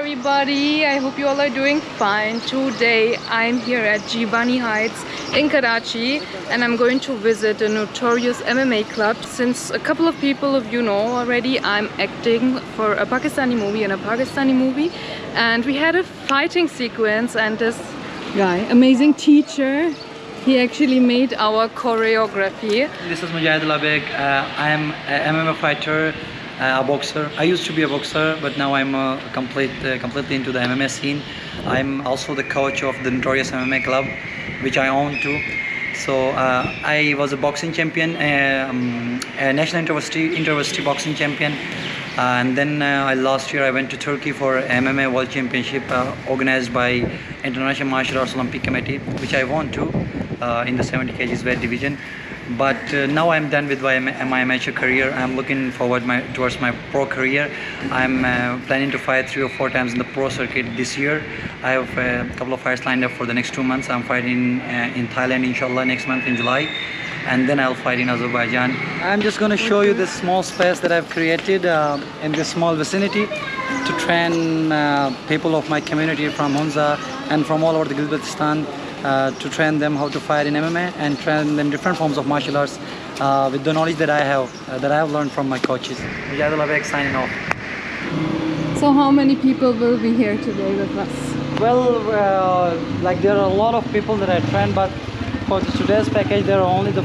everybody, I hope you all are doing fine. Today I'm here at Jivani Heights in Karachi and I'm going to visit a Notorious MMA club. Since a couple of people of you know already, I'm acting for a Pakistani movie and a Pakistani movie, and we had a fighting sequence, and this guy, amazing teacher, he actually made our choreography. This is Mujahid. I am an MMA fighter, a boxer. I used to be a boxer, but now I'm completely into the MMA scene. I'm also the coach of the Notorious MMA club, which I own too. So I was a boxing champion, a national inter-university boxing champion, and then last year I went to Turkey for MMA World Championship organized by International Martial Arts Olympic Committee, which I won too in the 70 kgs weight division. But now I'm done with my amateur career. I'm looking forward towards my pro career. I'm planning to fight 3 or 4 times in the pro circuit this year. I have a couple of fights lined up for the next 2 months. I'm fighting in Thailand, inshallah, next month in July. And then I'll fight in Azerbaijan. I'm just going to show you this small space that I've created in this small vicinity to train people of my community from Hunza and from all over the Gilgit, to train them how to fight in MMA and train them different forms of martial arts with the knowledge that I have learned from my coaches. Mujahid signing off. So how many people will be here today with us? Well, like there are a lot of people that I train, but for today's package there are only the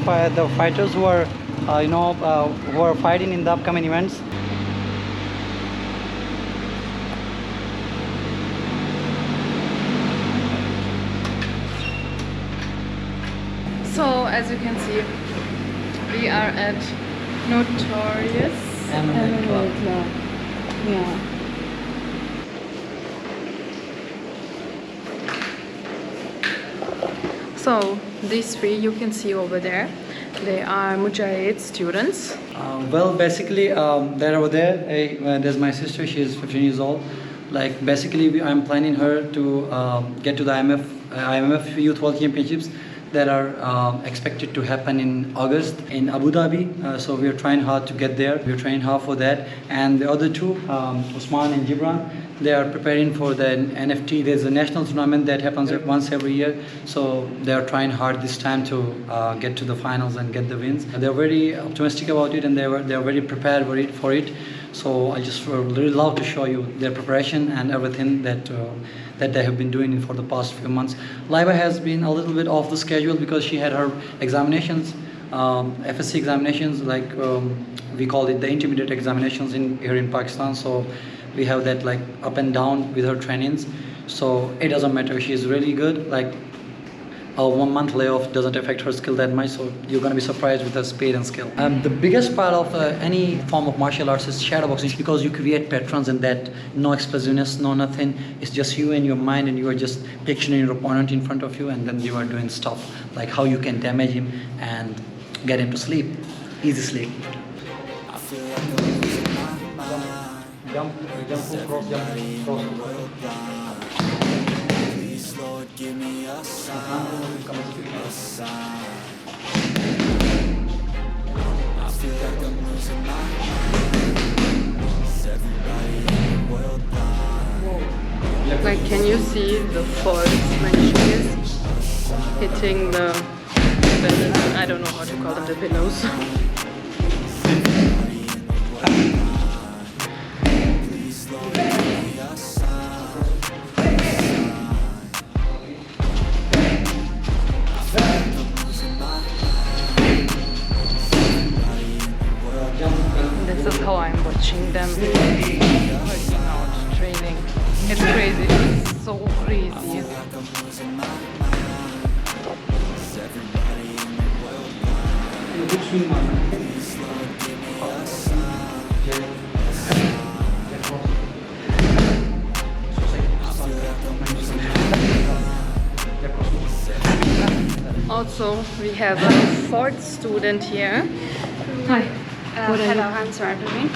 fighters who are who are fighting in the upcoming events. So as you can see, we are at Notorious MMA Club. Yeah. So these three you can see over there, they are Mujahid students. Well, basically they're over there. There's my sister, she is 15 years old. Like basically I'm planning her to get to the IMF Youth World Championships that are expected to happen in August in Abu Dhabi. So we are trying hard to get there. We're trying hard for that. And the other two, Usman and Gibran, they are preparing for the NFT. There's a national tournament that happens once every year. So they are trying hard this time to get to the finals and get the wins. They're very optimistic about it and they're very prepared for it. So I just really love to show you their preparation and everything that they have been doing for the past few months. Laiba has been a little bit off the schedule because she had her examinations, FSC examinations, like we call it the intermediate examinations here in Pakistan. So we have that like up and down with her trainings. So it doesn't matter. She's really good. Like a 1 month layoff doesn't affect her skill that much, so you're going to be surprised with her speed and skill. The biggest part of any form of martial arts is shadowboxing, because you create patterns and that no explosiveness, no nothing. It's just you and your mind, and you are just picturing your opponent in front of you, and then you are doing stuff like how you can damage him and get him to sleep, easy sleep. Jump, cross, Lord, give me a sign, a sign. I feel like I'm losing my mind. Is everybody in the world blind? Like, can you see the force when she is hitting the pillows? I don't know how to call them, the pillows. This is how I'm watching them working out, training. It's crazy, it's so crazy. Also, we have a fourth student here. Hi. Hello, Hunza and Gilgit.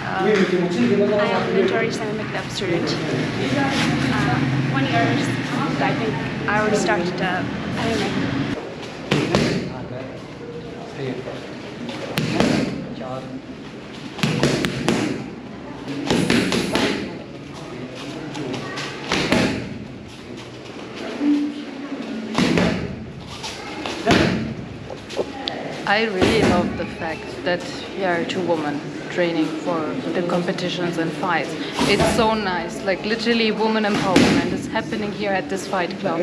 I am a Notorious MMA club student. 1 year, I think I already started MMA. I really love the fact that here are two women training for the competitions and fights. It's so nice, like literally woman empowerment is happening here at this fight club.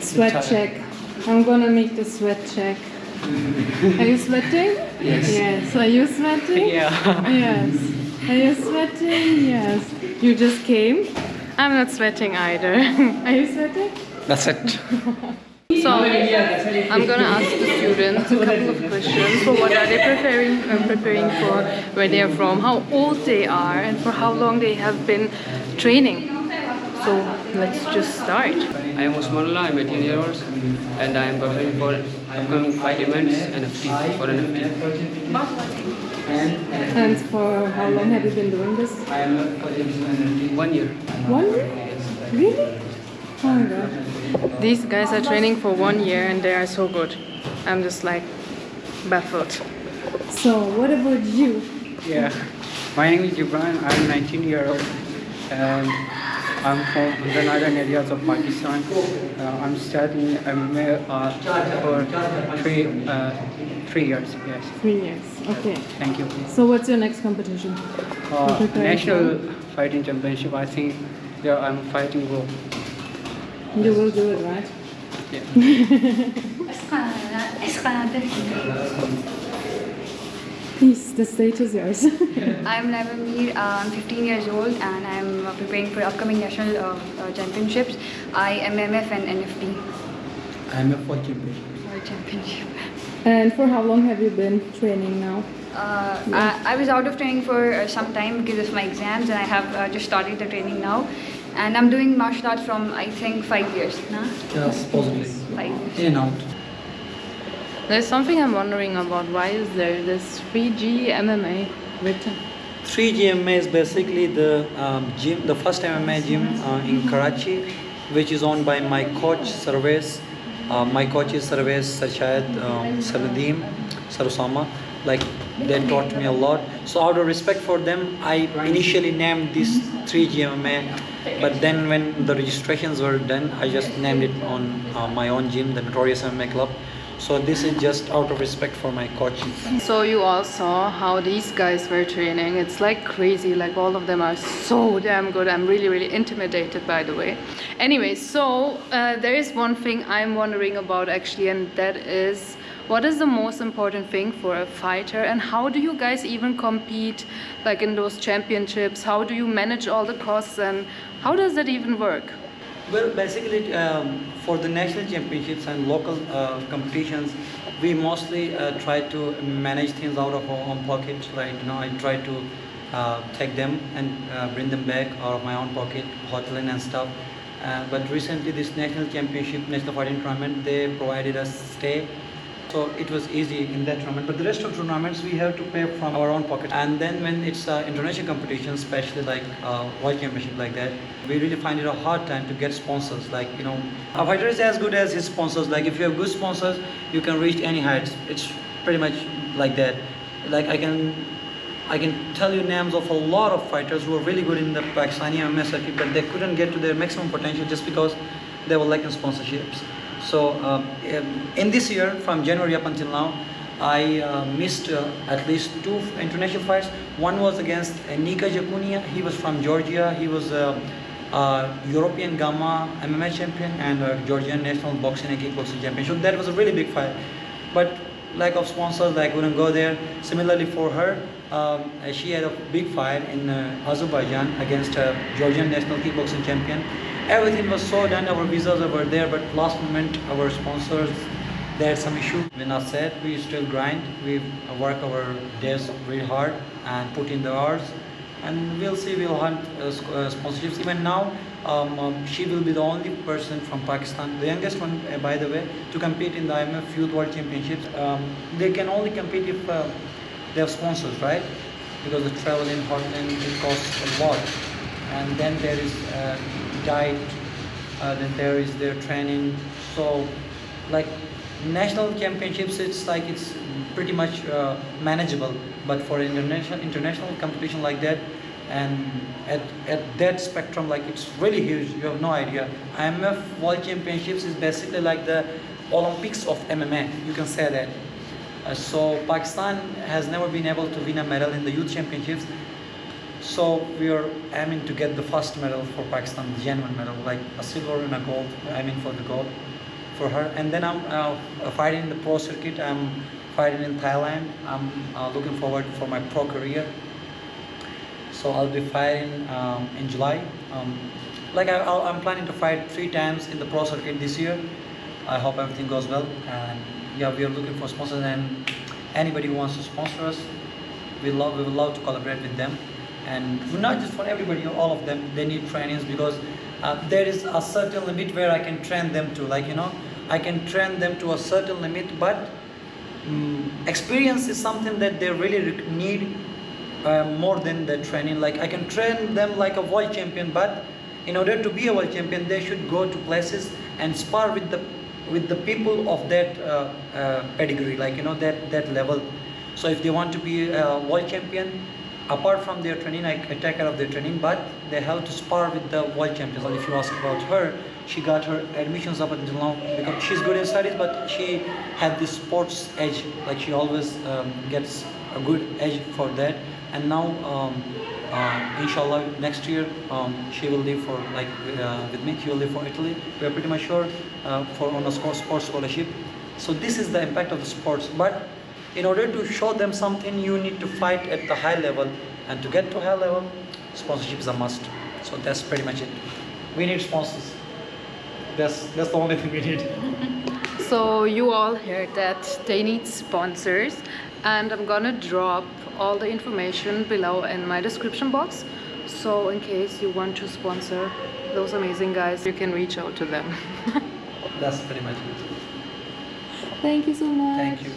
Sweat check. I'm gonna make the sweat check. Are you sweating? Yes. Yes. Are you sweating? Yeah. Yes. Are you sweating? Yes. You just came? I'm not sweating either. Are you sweating? That's it. So, I'm gonna ask the students a couple of questions for what are they preparing for, where they are from, how old they are, and for how long they have been training. So, let's just start. I am Usmanullah, I'm 18 years old and I am preparing for upcoming fight events NFT, for NFT. And for how long have you been doing this? 1 year. 1 year? Really? Oh my god. These guys are training for 1 year and they are so good. I'm just like baffled. So, what about you? Yeah, my name is Gibran. I'm 19 years old and I'm from the northern areas of Pakistan. I'm studying MMA for three years. Yes. 3 years. Okay. Thank you. So, what's your next competition? You're preparing National Fighting Championship. I think there I'm fighting well. for? You will do it, right? Yeah. Please, the stage is yours. I'm Navamir, I'm 15 years old and I'm preparing for upcoming national championships, immaf and NFP I'm a World Championship. World Championship. And for how long have you been training now? I was out of training for some time because of my exams and I have just started the training now. And I'm doing martial arts from I think 5 years. Nah? Yes, possibly. 5 years. In and out. There's something I'm wondering about. Why is there this 3G MMA written? 3G MMA is basically the gym, the first MMA gym in Karachi, which is owned by my coach Sarves. My coaches Sarves, Sarshad, Saladim, Sarusama. Like they taught me a lot. So out of respect for them, I initially named this 3G MMA. But then when the registrations were done, I just named it on my own gym, the Notorious MMA Club. So this is just out of respect for my coaches. So you all saw how these guys were training. It's like crazy, like all of them are so damn good. I'm really, really intimidated, by the way. Anyway, so there is one thing I'm wondering about actually, and that is, what is the most important thing for a fighter, and how do you guys even compete like in those championships? How do you manage all the costs, and how does that even work? Well, basically, for the national championships and local competitions, we mostly try to manage things out of our own pocket. Right? I try to take them and bring them back out of my own pocket, hoteling and stuff. But recently, this national championship, national fighting tournament, they provided us stay. So it was easy in that tournament, but the rest of tournaments we have to pay from our own pocket. And then when it's international competitions, especially like World Championship like that, we really find it a hard time to get sponsors. Like, a fighter is as good as his sponsors. Like if you have good sponsors, you can reach any heights. It's pretty much like that. Like I can tell you names of a lot of fighters who are really good in the Pakistani MMA circuit, but they couldn't get to their maximum potential just because they were lacking sponsorships. So in this year, from January up until now, I missed at least 2 international fights. One was against Nika Jakunia. He was from Georgia. He was a European Gamma MMA champion and a Georgian national boxing and kickboxing champion. So that was a really big fight. But lack of sponsors, I couldn't go there. Similarly for her, she had a big fight in Azerbaijan against a Georgian national kickboxing champion. Everything was so done, our visas were there, but last moment our sponsors, they had some issue. We're not sad, we still grind, we work our days really hard and put in the hours, and we'll see, we'll hunt sponsorships. Even now, she will be the only person from Pakistan, the youngest one by the way, to compete in the IMF Youth World Championships. They can only compete if they have sponsors, right? Because the travel in Holland, it costs a lot. And then there is diet, then there is their training. So like national championships, it's pretty much manageable. But for international competition like that, and at that spectrum, like it's really huge. You have no idea. IMF World Championships is basically like the Olympics of MMA. You can say that. So Pakistan has never been able to win a medal in the youth championships. So we are aiming to get the first medal for Pakistan, genuine medal, like a silver and a gold. Aiming for the gold for her. And then I'm fighting in the pro circuit. I'm fighting in Thailand. I'm looking forward for my pro career. So I'll be fighting in July. I'm planning to fight 3 times in the pro circuit this year. I hope everything goes well. And yeah, we are looking for sponsors, and anybody who wants to sponsor us, we would love to collaborate with them. And not just for everybody, all of them, they need trainings, because there is a certain limit where I can train them to. I can train them to a certain limit, but experience is something that they really need more than the training. Like I can train them like a world champion, but in order to be a world champion, they should go to places and spar with the people of that pedigree, that level. So if they want to be a world champion, apart from their training, I take care of their training, but they have to spar with the world champions. And if you ask about her, she got her admissions up until now because she's good in studies, but she had this sports edge. Like she always gets a good edge for that. And now, inshallah, next year she will leave for with me. She will leave for Italy. We are pretty much sure on a sports scholarship. So this is the impact of the sports. But in order to show them something, you need to fight at the high level, and to get to high level, sponsorship is a must. So that's pretty much it. We need sponsors. That's the only thing we need. So you all heard that they need sponsors, and I'm gonna drop all the information below in my description box. So in case you want to sponsor those amazing guys, you can reach out to them. That's pretty much it. Thank you so much. Thank you.